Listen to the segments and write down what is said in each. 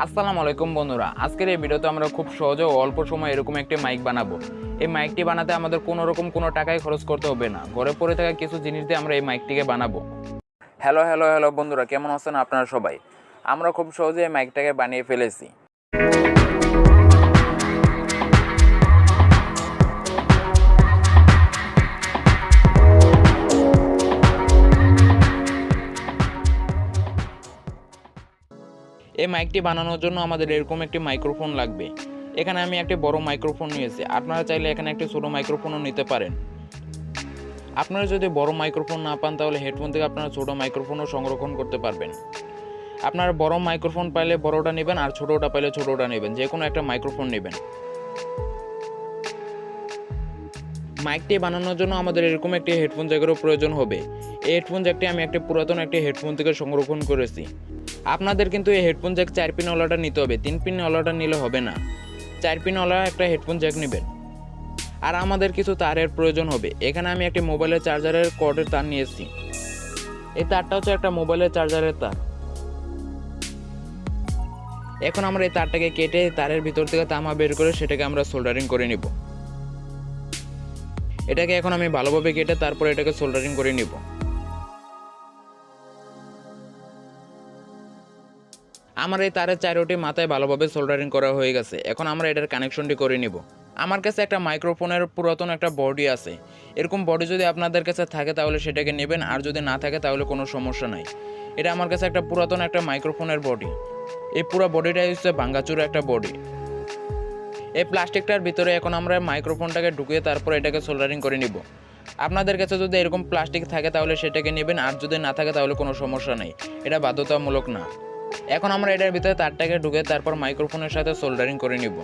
আসসালামু আলাইকুম বন্ধুরা, আজকের এই ভিডিওতে আমরা খুব সহজে ও অল্প সময়ে এরকম একটি মাইক বানাবো। এই মাইকটি বানাতে আমাদের কোনো টাকাই খরচ করতে হবে না। ঘরে পড়ে থাকা কিছু জিনিস দিয়ে আমরা এই মাইকটিকে বানাবো। হ্যালো বন্ধুরা, কেমন আছেন আপনারা সবাই? আমরা খুব সহজে এই মাইকটাকে বানিয়ে ফেলেছি। এই মাইকটি বানানোর জন্য আমাদের এরকম একটি মাইক্রোফোন লাগবে। এখানে আমি একটি বড় মাইক্রোফোন নিয়েছি, আপনারা চাইলে এখানে একটি ছোটো মাইক্রোফোনও নিতে পারেন। আপনারা যদি বড় মাইক্রোফোন না পান তাহলে হেডফোন থেকে আপনারা ছোটো মাইক্রোফোনও সংরক্ষণ করতে পারবেন। আপনারা বড় মাইক্রোফোন পাইলে বড়টা নেবেন, আর ছোটোটা পাইলে ছোটোটা নেবেন, যে কোনো একটা মাইক্রোফোন নেবেন। মাইকটি বানানোর জন্য আমাদের এরকম একটি হেডফোন জ্যাকেরও প্রয়োজন হবে। এই হেডফোন জ্যাকটি আমি একটি পুরাতন একটি হেডফোন থেকে সংরক্ষণ করেছি। আপনাদের কিন্তু এই হেডফোন জ্যাক 4 পিনওয়ালাটা নিতে হবে, 3 পিনওয়ালাটা নিলে হবে না। 4 পিনওয়ালা একটা হেডফোন জ্যাক নেবেন। আর আমাদের কিছু তারের প্রয়োজন হবে। এখানে আমি একটি মোবাইলের চার্জারের কর্ডের তার নিয়েছি। এই তারটা হচ্ছে একটা মোবাইলের চার্জারের তার। এখন আমরা এই তারটাকে কেটে তারের ভিতর থেকে তামা বের করে সেটাকে আমরা সোল্ডারিং করে নিব। এটাকে এখন আমি ভালোভাবে কেটে তারপর এটাকে সোল্ডারিং করে নিব। আমার এই তারের চারোটি মাথায় ভালোভাবে সোল্ডারিং করা হয়ে গেছে। এখন আমরা এটার কানেকশনটি করে নিব। আমার কাছে একটা মাইক্রোফোনের পুরাতন একটা বডি আছে। এরকম বডি যদি আপনাদের কাছে থাকে তাহলে সেটাকে নেবেন, আর যদি না থাকে তাহলে কোনো সমস্যা নাই। এটা আমার কাছে একটা পুরাতন একটা মাইক্রোফোনের বডি। এই পুরো বডিটাই হচ্ছে ভাঙ্গাচুরা একটা বডি। এই প্লাস্টিকটার ভিতরে এখন আমরা মাইক্রোফোনটাকে ঢুকিয়ে তারপর এটাকে সোল্ডারিং করে নিব। আপনাদের কাছে যদি এরকম প্লাস্টিক থাকে তাহলে সেটাকে নেবেন, আর যদি না থাকে তাহলে কোনো সমস্যা নেই, এটা বাধ্যতামূলক না। এখন আমরা এটার ভিতরে তারটাকে ঢুকে তারপর মাইক্রোফোনের সাথে সোল্ডারিং করে নিব।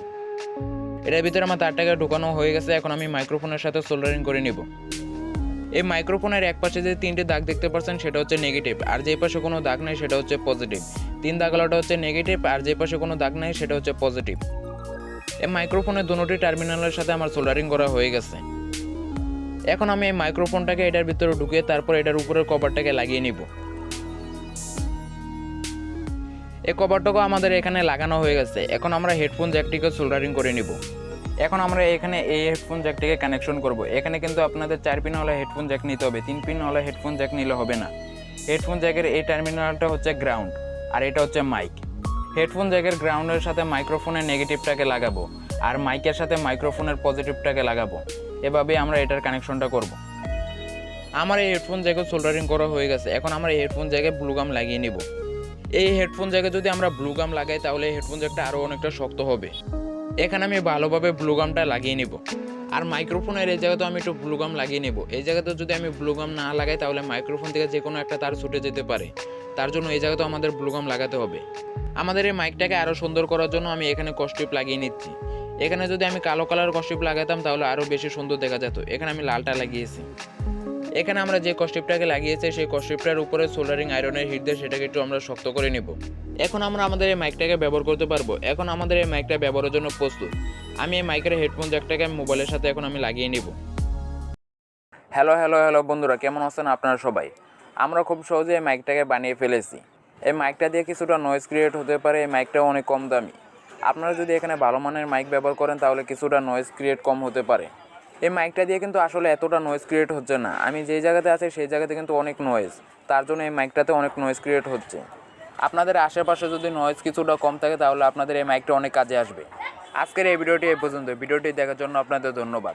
এটার ভিতরে আমার তারটাকে ঢুকানো হয়ে গেছে। এখন আমি মাইক্রোফোনের সাথে সোল্ডারিং করে নিব। এই মাইক্রোফোনের এক পাশে যে 3টি দাগ দেখতে পাচ্ছেন সেটা হচ্ছে নেগেটিভ, আর যে পাশে কোনো দাগ নেই সেটা হচ্ছে পজিটিভ। 3 দাগওয়ালাটা হচ্ছে নেগেটিভ, আর যে পাশে কোনো দাগ নেই সেটা হচ্ছে পজিটিভ। এই মাইক্রোফোনের দুটি টার্মিনালের সাথে আমার সোল্ডারিং করা হয়ে গেছে। এখন আমি এই মাইক্রোফোনটাকে এটার ভিতরে ঢুকিয়ে তারপর এটার উপরের কভারটাকে লাগিয়ে নিব। এই কভারটাকে আমাদের এখানে লাগানো হয়ে গেছে। এখন আমরা হেডফোন জ্যাকটিকে সোল্ডারিং করে নিব। এখন আমরা এখানে এই হেডফোন জ্যাকটিকে কানেকশন করব। এখানে কিন্তু আপনাদের 4 পিনওয়ালা হেডফোন জ্যাক নিতে হবে, 3 পিনওয়ালা হেডফোন জ্যাক নিলে হবে না। হেডফোন জ্যাকের এই টার্মিনালটা হচ্ছে গ্রাউন্ড, আর এটা হচ্ছে মাইক। হেডফোন জ্যাকের গ্রাউন্ডের সাথে মাইক্রোফোনের নেগেটিভটাকে লাগাবো, আর মাইকের সাথে মাইক্রোফোনের পজিটিভটাকে লাগাবো। এভাবেই আমরা এটার কানেকশনটা করব। আমার এই হেডফোন জ্যাকে সোল্ডারিং করা হয়ে গেছে। এখন আমরা এই হেডফোন জ্যাকে ব্লু গাম লাগিয়ে নিব। এই হেডফোন জ্যাকে যদি আমরা ব্লু গাম লাগাই তাহলে হেডফোন জ্যাকটা আরও অনেকটা শক্ত হবে। এখানে আমি ভালোভাবে ব্লু গামটা লাগিয়ে নিব। আর মাইক্রোফোনের এই জায়গাতেও আমি একটু ব্লু গাম লাগিয়ে নেব। এই জায়গাতে যদি আমি ব্লু গাম না লাগাই তাহলে মাইক্রোফোন থেকে যে কোনো একটা তার ছুটে যেতে পারে, তার জন্য এই জায়গাতেও আমাদের ব্লু গাম লাগাতে হবে। আমাদের এই মাইকটাকে আরও সুন্দর করার জন্য আমি এখানে কস্টিপ লাগিয়ে নিচ্ছি। এখানে যদি আমি কালো কালার কস্টিপ লাগাতাম তাহলে আরও বেশি সুন্দর দেখা যেত। এখানে আমি লালটা লাগিয়েছি। এখানে আমরা যে কস্টিপটাকে লাগিয়েছি সেই কস্টিপটার উপরে সোল্ডারিং আয়রনের হিট দিয়ে সেটাকে একটু আমরা শক্ত করে নেব। এখন আমরা আমাদের এই মাইকটাকে ব্যবহার করতে পারবো। এখন আমাদের এই মাইকটা ব্যবহারের জন্য প্রস্তুত। আমি এই মাইকের হেডফোন জ্যাকটাকে মোবাইলের সাথে এখন আমি লাগিয়ে নেব। হ্যালো বন্ধুরা, কেমন আছেন আপনারা সবাই? আমরা খুব সহজে এই মাইকটাকে বানিয়ে ফেলেছি। এই মাইকটা দিয়ে কিছুটা নয়েজ ক্রিয়েট হতে পারে। এই মাইকটাও অনেক কম দামি। আপনারা যদি এখানে ভালো মানের মাইক ব্যবহার করেন তাহলে কিছুটা নয়েজ ক্রিয়েট কম হতে পারে। এই মাইকটা দিয়ে কিন্তু আসলে এতটা নয়েজ ক্রিয়েট হচ্ছে না। আমি যেই জায়গাতে আছি সেই জায়গাতে কিন্তু অনেক নয়েজ, তার জন্য এই মাইকটাতে অনেক নয়েজ ক্রিয়েট হচ্ছে। আপনাদের আশেপাশে যদি নয়েজ কিছুটা কম থাকে তাহলে আপনাদের এই মাইকটা অনেক কাজে আসবে। আজকের এই ভিডিওটি এই পর্যন্ত। ভিডিওটি দেখার জন্য আপনাদের ধন্যবাদ।